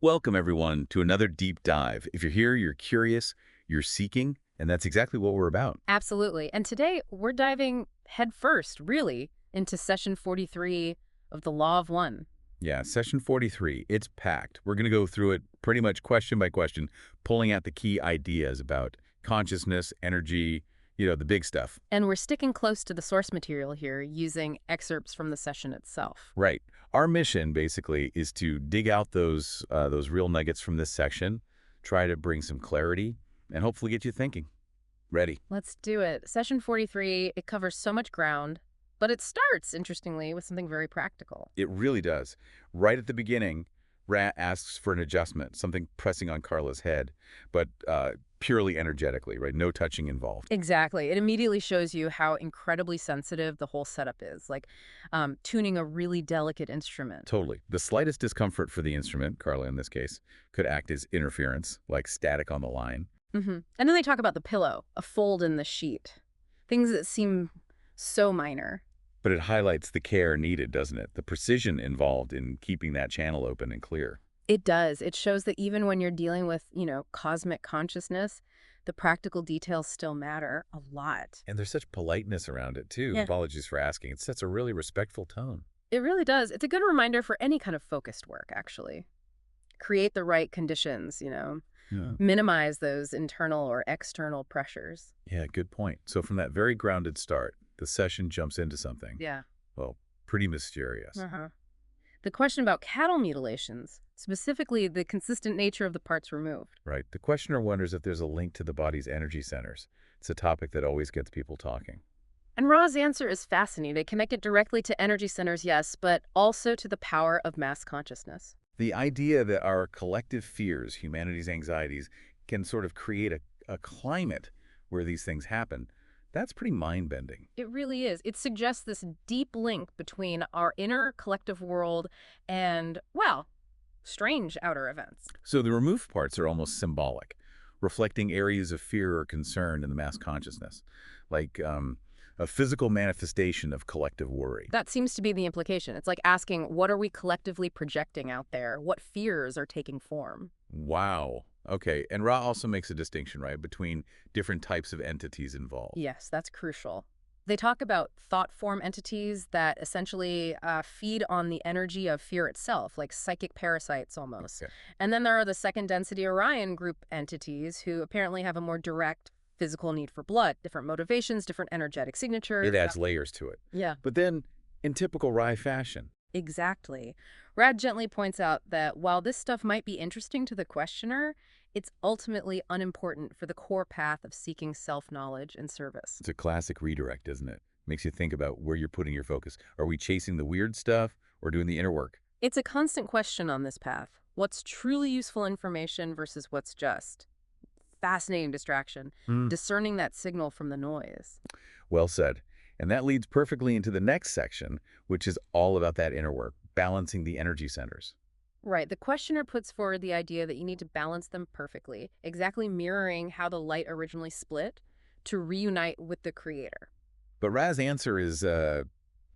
Welcome, everyone, to another deep dive. If you're here, you're curious, you're seeking, and that's exactly what we're about. Absolutely. And today we're diving headfirst, really, into session 43 of the Law of One. Yeah, session 43, it's packed. We're going to go through it pretty much question by question, pulling out the key ideas about consciousness, energy, the big stuff. And we're sticking close to the source material here, using excerpts from the session itself. Right. Our mission, basically, is to dig out those real nuggets from this section, try to bring some clarity, and hopefully get you thinking. Ready? Let's do it. Session 43, it covers so much ground, but it starts, interestingly, with something very practical. It really does. Right at the beginning, Rat asks for an adjustment, something pressing on Carla's head, but purely energetically, right? No touching involved. Exactly. It immediately shows you how incredibly sensitive the whole setup is, like tuning a really delicate instrument. Totally. The slightest discomfort for the instrument, Carla in this case, could act as interference, like static on the line. And then they talk about the pillow, a fold in the sheet. Things that seem so minor. But it highlights the care needed, doesn't it? The precision involved in keeping that channel open and clear. It does. It shows that even when you're dealing with, cosmic consciousness, the practical details still matter a lot. And there's such politeness around it, too. Yeah. Apologies for asking. It sets a really respectful tone. It really does. It's a good reminder for any kind of focused work, actually. Create the right conditions, Yeah. minimize those internal or external pressures. Yeah, good point. So from that very grounded start, the session jumps into something, Yeah. well, pretty mysterious. Uh-huh. The question about cattle mutilations, specifically the consistent nature of the parts removed. Right. The questioner wonders if there's a link to the body's energy centers. It's a topic that always gets people talking. And Ra's answer is fascinating. Connected directly to energy centers, yes, but also to the power of mass consciousness. The idea that our collective fears, humanity's anxieties, can sort of create a climate where these things happen, that's pretty mind-bending. It really is. It suggests this deep link between our inner collective world and, well, strange outer events. So the removed parts are almost symbolic, reflecting areas of fear or concern in the mass consciousness, like a physical manifestation of collective worry. That seems to be the implication. It's like asking, what are we collectively projecting out there? What fears are taking form? Wow. Okay, and Ra also makes a distinction, right, between different types of entities involved. Yes, that's crucial. They talk about thought form entities that essentially feed on the energy of fear itself, like psychic parasites almost. Okay. And then there are the second density Orion group entities who apparently have a more direct physical need for blood, different motivations, different energetic signatures. It adds layers to it. Yeah, But then, in typical Rai fashion, exactly. Rad gently points out that while this stuff might be interesting to the questioner, it's ultimately unimportant for the core path of seeking self-knowledge and service. it's a classic redirect, isn't it? Makes you think about where you're putting your focus. Are we chasing the weird stuff or doing the inner work? It's a constant question on this path. What's truly useful information versus what's just fascinating distraction, discerning that signal from the noise. Well said. And that leads perfectly into the next section, which is all about that inner work, balancing the energy centers. Right. The questioner puts forward the idea that you need to balance them perfectly, exactly mirroring how the light originally split to reunite with the creator. But Ra's answer is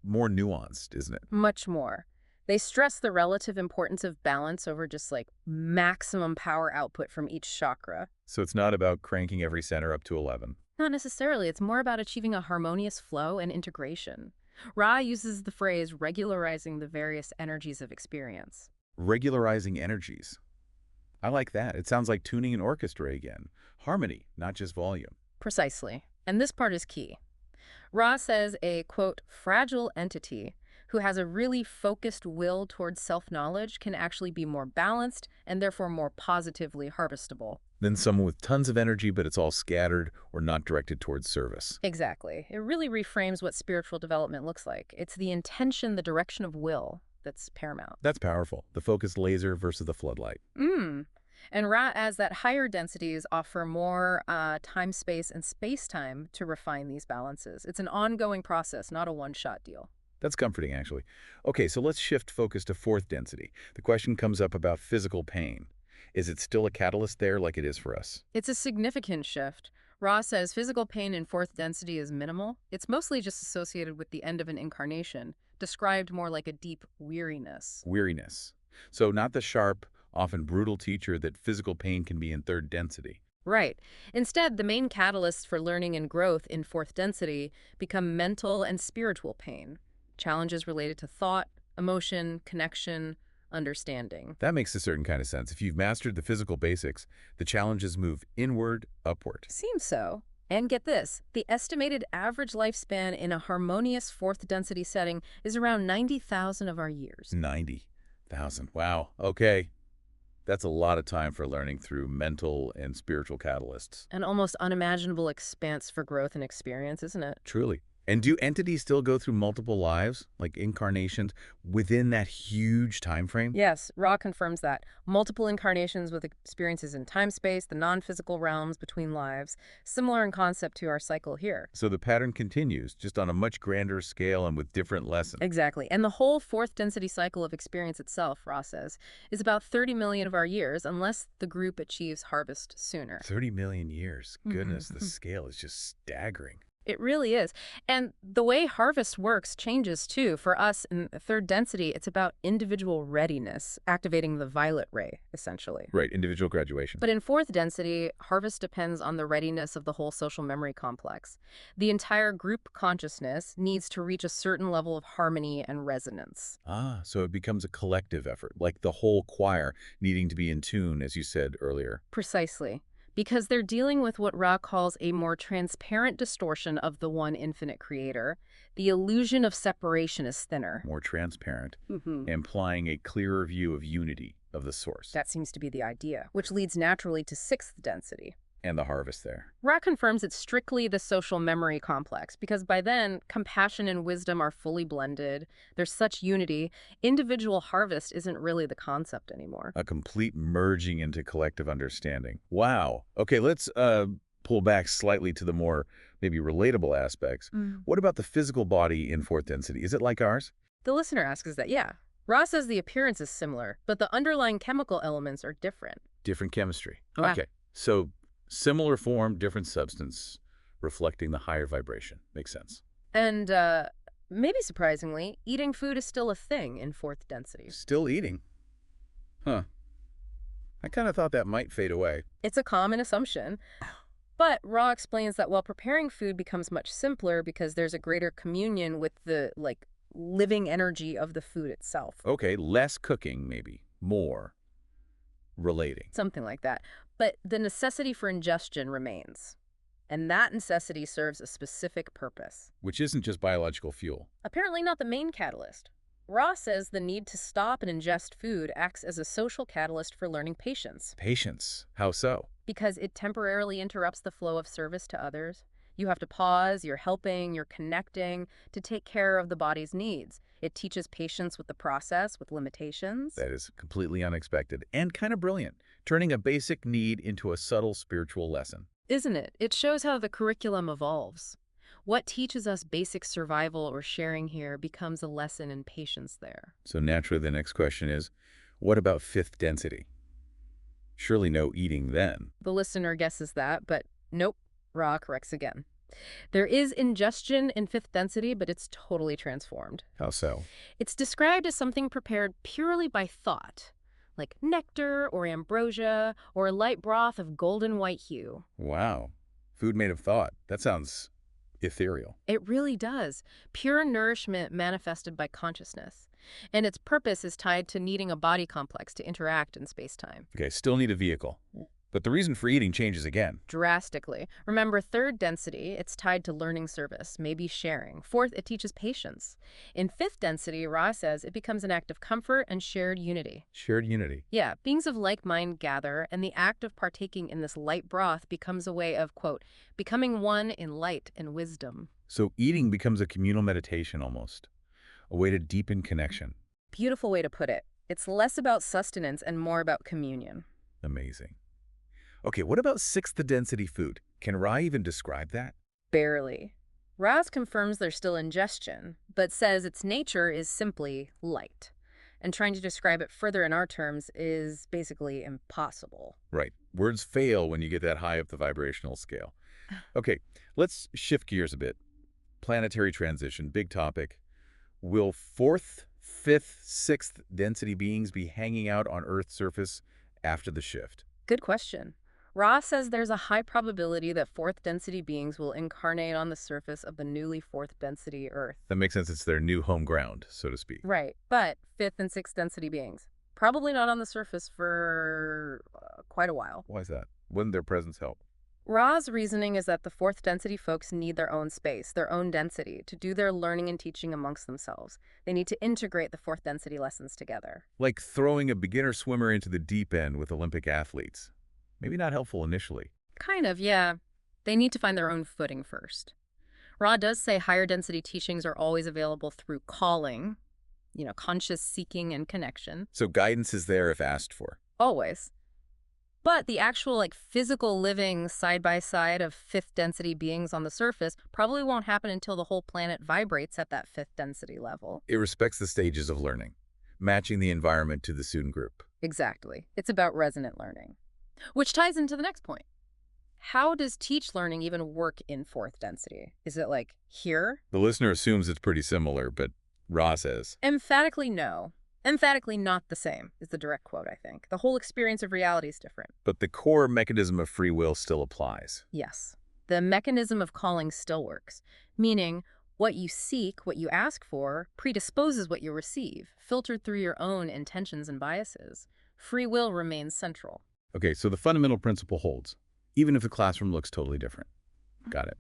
more nuanced, isn't it? Much more. They stress the relative importance of balance over just like maximum power output from each chakra. So it's not about cranking every center up to 11. Not necessarily. It's more about achieving a harmonious flow and integration. Ra uses the phrase regularizing the various energies of experience. Regularizing energies. I like that. It sounds like tuning an orchestra again. Harmony, not just volume. Precisely. And this part is key. Ra says a, quote, fragile entity who has a really focused will towards self-knowledge can actually be more balanced and therefore more positively harvestable. Then someone with tons of energy, but it's all scattered or not directed towards service. Exactly. It really reframes what spiritual development looks like. It's the intention, the direction of will that's paramount. That's powerful. The focused laser versus the floodlight. And Ra adds that higher densities offer more time, space, and space-time to refine these balances. It's an ongoing process, not a one-shot deal. That's comforting, actually. Okay, so let's shift focus to fourth density. The question comes up about physical pain. Is it still a catalyst there like it is for us? It's a significant shift. Ra says physical pain in fourth density is minimal. It's mostly just associated with the end of an incarnation, described more like a deep weariness. Weariness. So not the sharp, often brutal teacher that physical pain can be in third density. Right. Instead, the main catalysts for learning and growth in fourth density become mental and spiritual pain, challenges related to thought, emotion, connection, understanding. That makes a certain kind of sense. If you've mastered the physical basics, the challenges move inward, upward. Seems so. And get this, the estimated average lifespan in a harmonious fourth density setting is around 90,000 of our years. 90,000. Wow. Okay. That's a lot of time for learning through mental and spiritual catalysts. An almost unimaginable expanse for growth and experience, isn't it? Truly. And do entities still go through multiple lives, like incarnations, within that huge time frame? Yes, Ra confirms that. Multiple incarnations with experiences in time-space, the non-physical realms between lives, similar in concept to our cycle here. So the pattern continues, just on a much grander scale and with different lessons. Exactly. And the whole fourth density cycle of experience itself, Ra says, is about 30 million of our years, unless the group achieves harvest sooner. 30 million years. Goodness, the scale is just staggering. It really is. And the way harvest works changes too. For us in third density, it's about individual readiness, activating the violet ray, essentially. Right, individual graduation. But in fourth density, harvest depends on the readiness of the whole social memory complex. The entire group consciousness needs to reach a certain level of harmony and resonance. So it becomes a collective effort, like the whole choir needing to be in tune, as you said earlier. Precisely. Because they're dealing with what Ra calls a more transparent distortion of the one infinite creator. The illusion of separation is thinner. More transparent, implying a clearer view of unity of the source. That seems to be the idea, which leads naturally to sixth density. And the harvest there. Ra confirms it's strictly the social memory complex, because by then, compassion and wisdom are fully blended. There's such unity. Individual harvest isn't really the concept anymore. A complete merging into collective understanding. Wow. Okay, let's pull back slightly to the more maybe relatable aspects. What about the physical body in fourth density? Is it like ours? The listener asks that, yeah. Ra says the appearance is similar, but the underlying chemical elements are different. Different chemistry. Wow. Okay, so similar form, different substance, reflecting the higher vibration. Makes sense. And maybe surprisingly, eating food is still a thing in fourth density. Still eating. Huh. I kind of thought that might fade away. It's a common assumption. But Ra explains that while preparing food becomes much simpler because there's a greater communion with the, living energy of the food itself. Okay, less cooking maybe, more relating. Something like that. But the necessity for ingestion remains. And that necessity serves a specific purpose. Which isn't just biological fuel. Apparently not the main catalyst. Ra says the need to stop and ingest food acts as a social catalyst for learning patience. Patience. How so? Because it temporarily interrupts the flow of service to others. You have to pause, you're helping, you're connecting to take care of the body's needs. It teaches patience with the process, with limitations. That is completely unexpected and kind of brilliant, turning a basic need into a subtle spiritual lesson. Isn't it? It shows how the curriculum evolves. What teaches us basic survival or sharing here becomes a lesson in patience there. So naturally the next question is, what about fifth density? Surely no eating then. The listener guesses that, but nope, Ra corrects again. There is ingestion in fifth density, but it's totally transformed. How so? It's described as something prepared purely by thought, like nectar or ambrosia or a light broth of golden white hue. Wow. Food made of thought. That sounds ethereal. It really does. Pure nourishment manifested by consciousness. And its purpose is tied to needing a body complex to interact in space-time. Okay, still need a vehicle. But the reason for eating changes again. Drastically. Remember, third density, it's tied to learning service, maybe sharing. Fourth, it teaches patience. In fifth density, Ra says it becomes an act of comfort and shared unity. Shared unity. Yeah, beings of like mind gather, and the act of partaking in this light broth becomes a way of, quote, becoming one in light and wisdom. So eating becomes a communal meditation almost, a way to deepen connection. Beautiful way to put it. It's less about sustenance and more about communion. Amazing. Okay, what about sixth density food? Can Ra even describe that? Barely. Ra confirms there's still ingestion, but says its nature is simply light. And trying to describe it further in our terms is basically impossible. Right. Words fail when you get that high up the vibrational scale. Okay, let's shift gears a bit. Planetary transition, big topic. Will fourth fifth, sixth density beings be hanging out on Earth's surface after the shift? Good question. Ra says there's a high probability that fourth density beings will incarnate on the surface of the newly fourth density Earth. That makes sense. It's their new home ground, so to speak. Right, but fifth and sixth density beings. Probably not on the surface for quite a while. Why is that? Wouldn't their presence help? Ra's reasoning is that the fourth density folks need their own space, their own density, to do their learning and teaching amongst themselves. They need to integrate the fourth density lessons together. Like throwing a beginner swimmer into the deep end with Olympic athletes. Maybe not helpful initially. Kind of, yeah. They need to find their own footing first. Ra does say higher density teachings are always available through calling, conscious seeking and connection. So guidance is there if asked for. Always. But the actual physical living side by side of fifth density beings on the surface probably won't happen until the whole planet vibrates at that fifth density level. It respects the stages of learning, matching the environment to the student group. Exactly. It's about resonant learning. Which ties into the next point. How does teach learning even work in fourth density? Is it like here? The listener assumes it's pretty similar, but Ra says, Emphatically no. Emphatically not the same is the direct quote, I think. The whole experience of reality is different. but the core mechanism of free will still applies. Yes. The mechanism of calling still works, meaning what you seek, what you ask for, predisposes what you receive, filtered through your own intentions and biases. Free will remains central. Okay, so the fundamental principle holds, even if the classroom looks totally different. Got it.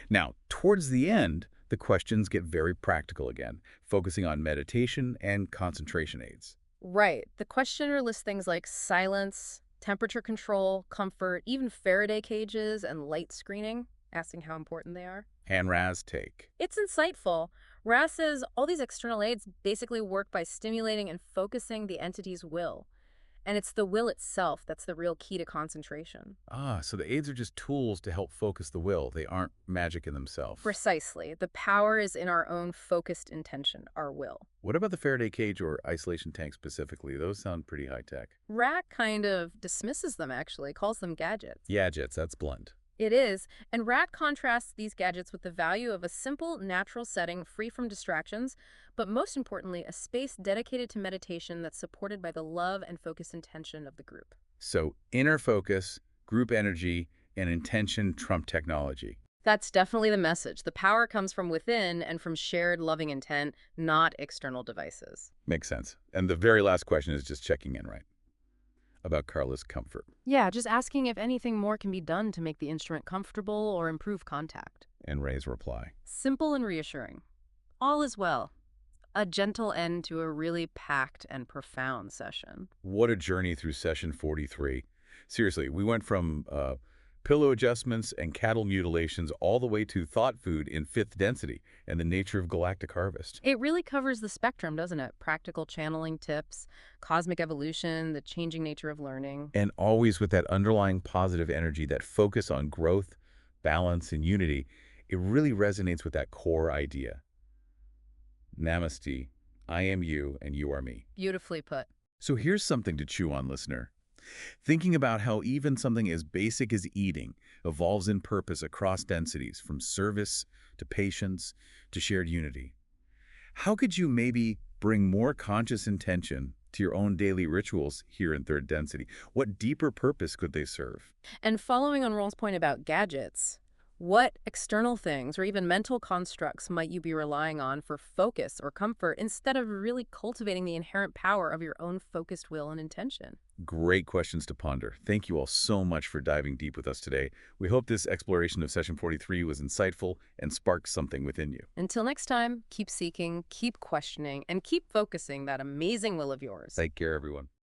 Now, towards the end, the questions get very practical again, focusing on meditation and concentration aids. Right. The questioner lists things like silence, temperature control, comfort, even Faraday cages and light screening, asking how important they are. And Raz take. It's insightful. Raz says all these external aids basically work by stimulating and focusing the entity's will. And it's the will itself that's the real key to concentration. Ah, so the aids are just tools to help focus the will. They aren't magic in themselves. Precisely. The power is in our own focused intention, our will. What about the Faraday cage or isolation tank specifically? Those sound pretty high-tech. Rack kind of dismisses them, actually, calls them gadgets. Gadgets, that's blunt. It is, and Rat contrasts these gadgets with the value of a simple, natural setting free from distractions, but most importantly, a space dedicated to meditation that's supported by the love and focused intention of the group. So inner focus, group energy, and intention trump technology. That's definitely the message. The power comes from within and from shared loving intent, not external devices. Makes sense. And the very last question is just checking in, right? About Carla's comfort. Yeah, just asking if anything more can be done to make the instrument comfortable or improve contact. And Ray's reply. Simple and reassuring. All is well. A gentle end to a really packed and profound session. What a journey through session 43. Seriously, we went from pillow adjustments and cattle mutilations all the way to thought food in fifth density and the nature of galactic harvest. It really covers the spectrum, doesn't it? Practical channeling tips, cosmic evolution, the changing nature of learning. And always with that underlying positive energy, that focus on growth, balance, and unity. It really resonates with that core idea. Namaste. I am you and you are me. Beautifully put. So here's something to chew on, listener. Thinking about how even something as basic as eating evolves in purpose across densities, from service to patience to shared unity. How could you maybe bring more conscious intention to your own daily rituals here in third density? What deeper purpose could they serve? And following on Roll's point about gadgets, what external things or even mental constructs might you be relying on for focus or comfort instead of really cultivating the inherent power of your own focused will and intention? Great questions to ponder. Thank you all so much for diving deep with us today. We hope this exploration of session 43 was insightful and sparked something within you. Until next time, keep seeking, keep questioning, and keep focusing that amazing will of yours. Take care, everyone.